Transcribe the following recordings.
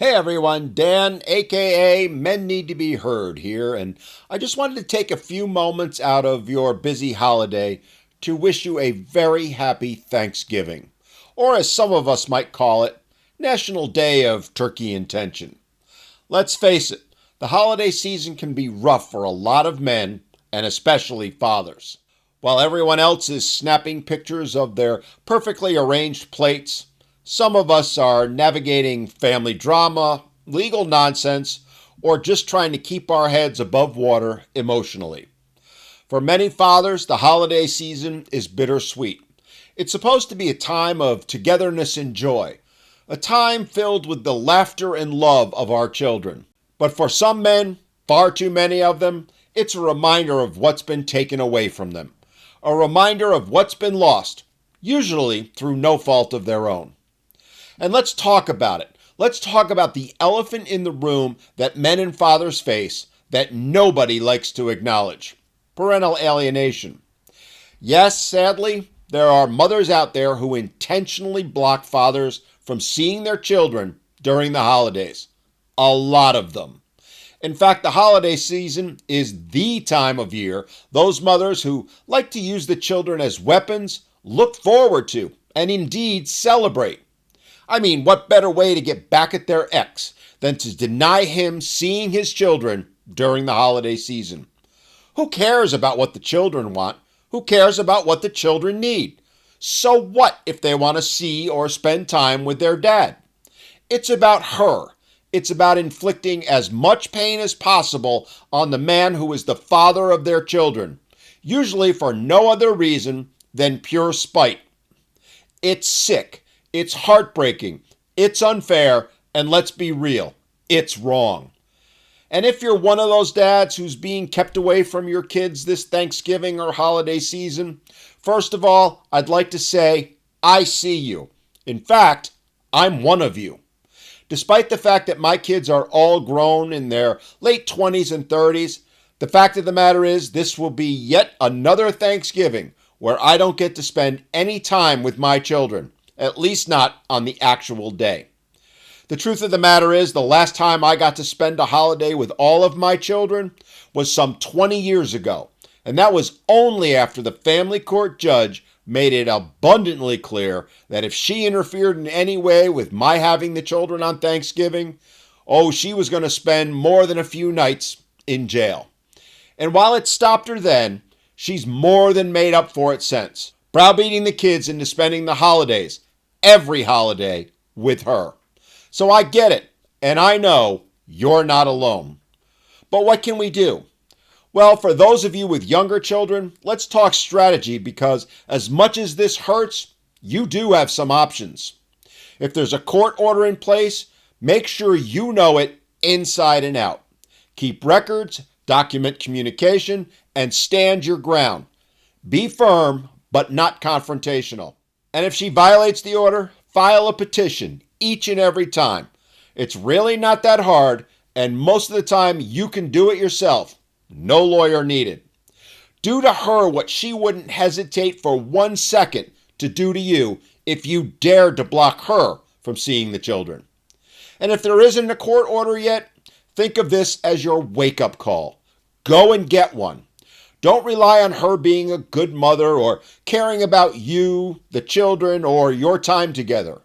Hey everyone, Dan, aka Men Need to Be Heard here, and I just wanted to take a few moments out of your busy holiday to wish you a very happy Thanksgiving, or as some of us might call it, National Day of Turkey Intention. Let's face it, the holiday season can be rough for a lot of men, and especially fathers. While everyone else is snapping pictures of their perfectly arranged plates, some of us are navigating family drama, legal nonsense, or just trying to keep our heads above water emotionally. For many fathers, the holiday season is bittersweet. It's supposed to be a time of togetherness and joy, a time filled with the laughter and love of our children. But for some men, far too many of them, it's a reminder of what's been taken away from them, a reminder of what's been lost, usually through no fault of their own. And let's talk about it. Let's talk about the elephant in the room that men and fathers face that nobody likes to acknowledge: parental alienation. Yes, sadly, there are mothers out there who intentionally block fathers from seeing their children during the holidays. A lot of them. In fact, the holiday season is the time of year those mothers who like to use the children as weapons look forward to and indeed celebrate. I mean, what better way to get back at their ex than to deny him seeing his children during the holiday season? Who cares about what the children want? Who cares about what the children need? So what if they want to see or spend time with their dad? It's about her. It's about inflicting as much pain as possible on the man who is the father of their children, usually for no other reason than pure spite. It's sick. It's heartbreaking. It's unfair. And let's be real, it's wrong. And if you're one of those dads who's being kept away from your kids this Thanksgiving or holiday season, first of all, I'd like to say, I see you. In fact, I'm one of you. Despite the fact that my kids are all grown in their late 20s and 30s, the fact of the matter is this will be yet another Thanksgiving where I don't get to spend any time with my children, at least not on the actual day. The truth of the matter is the last time I got to spend a holiday with all of my children was some 20 years ago, and that was only after the family court judge made it abundantly clear that if she interfered in any way with my having the children on Thanksgiving, she was going to spend more than a few nights in jail. And while it stopped her then, she's more than made up for it since, browbeating the kids into spending the holidays, every holiday, with her. So I get it, and I know you're not alone. But what can we do? Well, for those of you with younger children, let's talk strategy, because as much as this hurts, you do have some options. If there's a court order in place, make sure you know it inside and out. Keep records, document communication, and stand your ground. Be firm, but not confrontational. And if she violates the order, file a petition each and every time. It's really not that hard, and most of the time you can do it yourself. No lawyer needed. Do to her what she wouldn't hesitate for 1 second to do to you if you dared to block her from seeing the children. And if there isn't a court order yet, think of this as your wake-up call. Go and get one. Don't rely on her being a good mother or caring about you, the children, or your time together.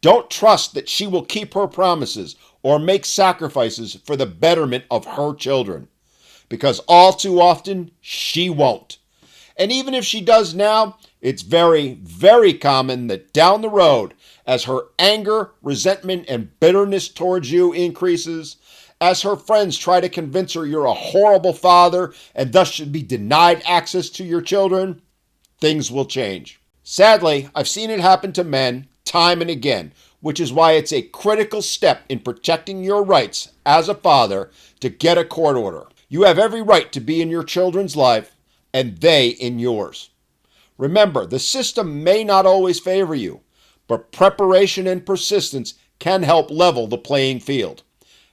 Don't trust that she will keep her promises or make sacrifices for the betterment of her children, because all too often she won't. And even if she does now, it's very, very common that down the road, as her anger, resentment, and bitterness towards you increases, as her friends try to convince her you're a horrible father and thus should be denied access to your children, things will change. Sadly, I've seen it happen to men time and again, which is why it's a critical step in protecting your rights as a father to get a court order. You have every right to be in your children's life and they in yours. Remember, the system may not always favor you, but preparation and persistence can help level the playing field.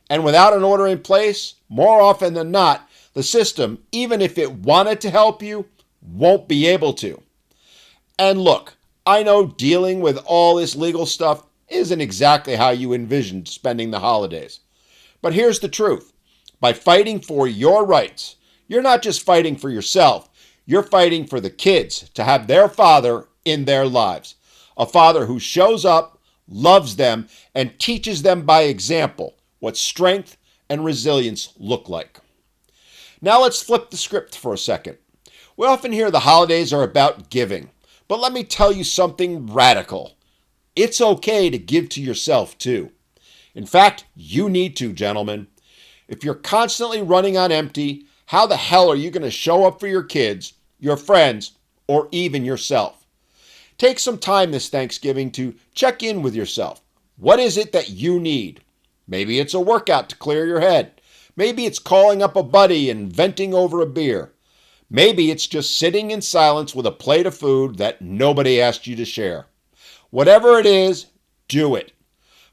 And without an order in place, more often than not, the system, even if it wanted to help you, won't be able to. And look, I know dealing with all this legal stuff, isn't exactly how you envisioned spending the holidays. But here's the truth. By fighting for your rights, you're not just fighting for yourself, you're fighting for the kids to have their father in their lives. A father who shows up, loves them, and teaches them by example what strength and resilience look like. Now let's flip the script for a second. We often hear the holidays are about giving, but let me tell you something radical. It's okay to give to yourself too. In fact, you need to, gentlemen. If you're constantly running on empty, how the hell are you going to show up for your kids, your friends, or even yourself? Take some time this Thanksgiving to check in with yourself. What is it that you need? Maybe it's a workout to clear your head. Maybe it's calling up a buddy and venting over a beer. Maybe it's just sitting in silence with a plate of food that nobody asked you to share. Whatever it is, do it.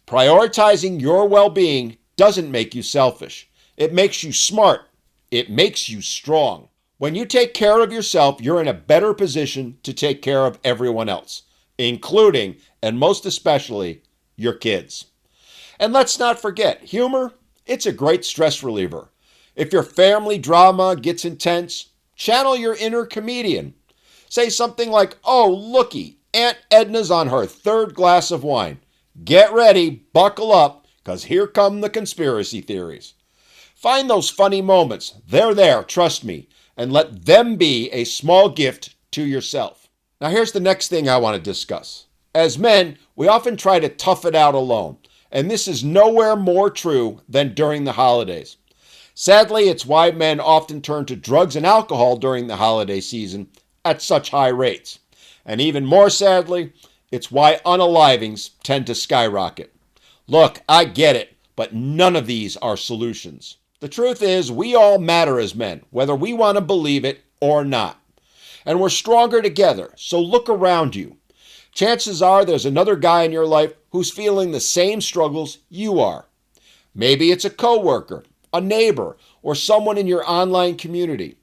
Prioritizing your well-being doesn't make you selfish. It makes you smart. It makes you strong. When you take care of yourself, you're in a better position to take care of everyone else, including, and most especially, your kids. And let's not forget, humor, it's a great stress reliever. If your family drama gets intense, channel your inner comedian. Say something like, "Oh, looky, Aunt Edna's on her third glass of wine. Get ready, buckle up, because here come the conspiracy theories." Find those funny moments. They're there, trust me, and let them be a small gift to yourself. Now here's the next thing I want to discuss. As men, we often try to tough it out alone, and this is nowhere more true than during the holidays. Sadly, it's why men often turn to drugs and alcohol during the holiday season at such high rates. And even more sadly, it's why unalivings tend to skyrocket. Look, I get it, but none of these are solutions. The truth is, we all matter as men, whether we want to believe it or not. And we're stronger together, so look around you. Chances are there's another guy in your life who's feeling the same struggles you are. Maybe it's a coworker, a neighbor, or someone in your online community.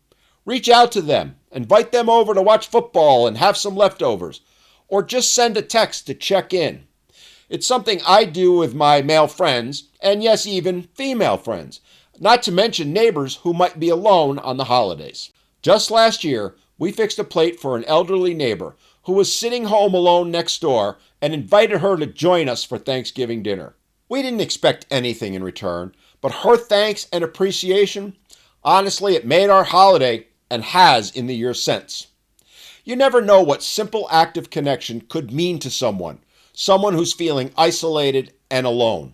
Reach out to them, invite them over to watch football and have some leftovers, or just send a text to check in. It's something I do with my male friends, and yes, even female friends, not to mention neighbors who might be alone on the holidays. Just last year, we fixed a plate for an elderly neighbor who was sitting home alone next door and invited her to join us for Thanksgiving dinner. We didn't expect anything in return, but her thanks and appreciation, honestly, it made our holiday and has in the years since. You never know what simple act of connection could mean to someone who's feeling isolated and alone.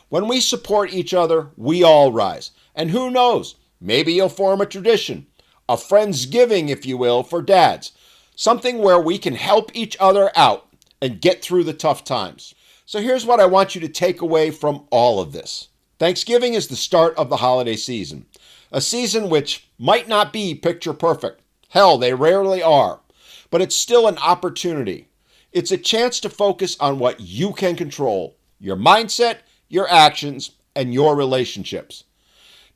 When we support each other, we all rise. And who knows, maybe you'll form a tradition, a Friendsgiving, if you will, for dads, something where we can help each other out and get through the tough times. So here's what I want you to take away from all of this. Thanksgiving is the start of the holiday season, a season which might not be picture perfect. Hell, they rarely are, but it's still an opportunity. It's a chance to focus on what you can control, your mindset, your actions, and your relationships.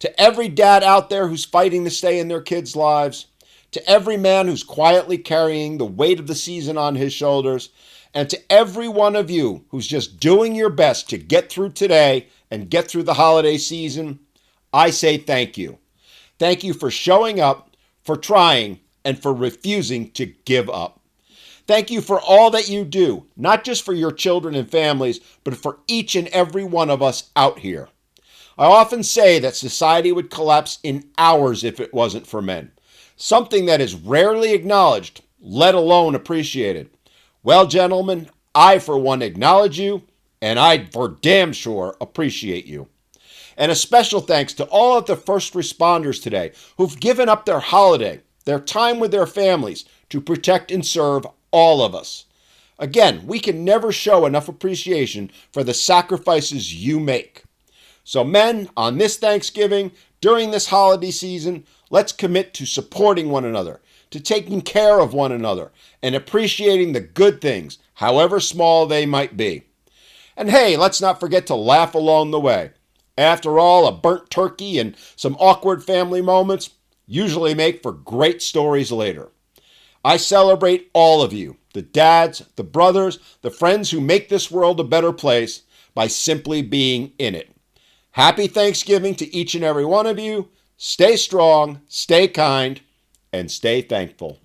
To every dad out there who's fighting to stay in their kids' lives, to every man who's quietly carrying the weight of the season on his shoulders, and to every one of you who's just doing your best to get through today and get through the holiday season, I say thank you. Thank you for showing up, for trying, and for refusing to give up. Thank you for all that you do, not just for your children and families, but for each and every one of us out here. I often say that society would collapse in hours if it wasn't for men, something that is rarely acknowledged, let alone appreciated. Well, gentlemen, I for one acknowledge you, and I for damn sure appreciate you. And a special thanks to all of the first responders today who've given up their holiday, their time with their families to protect and serve all of us. Again, we can never show enough appreciation for the sacrifices you make. So men, on this Thanksgiving, during this holiday season, let's commit to supporting one another, to taking care of one another, and appreciating the good things, however small they might be. And hey, let's not forget to laugh along the way. After all, a burnt turkey and some awkward family moments usually make for great stories later. I celebrate all of you, the dads, the brothers, the friends who make this world a better place by simply being in it. Happy Thanksgiving to each and every one of you. Stay strong, stay kind, and stay thankful.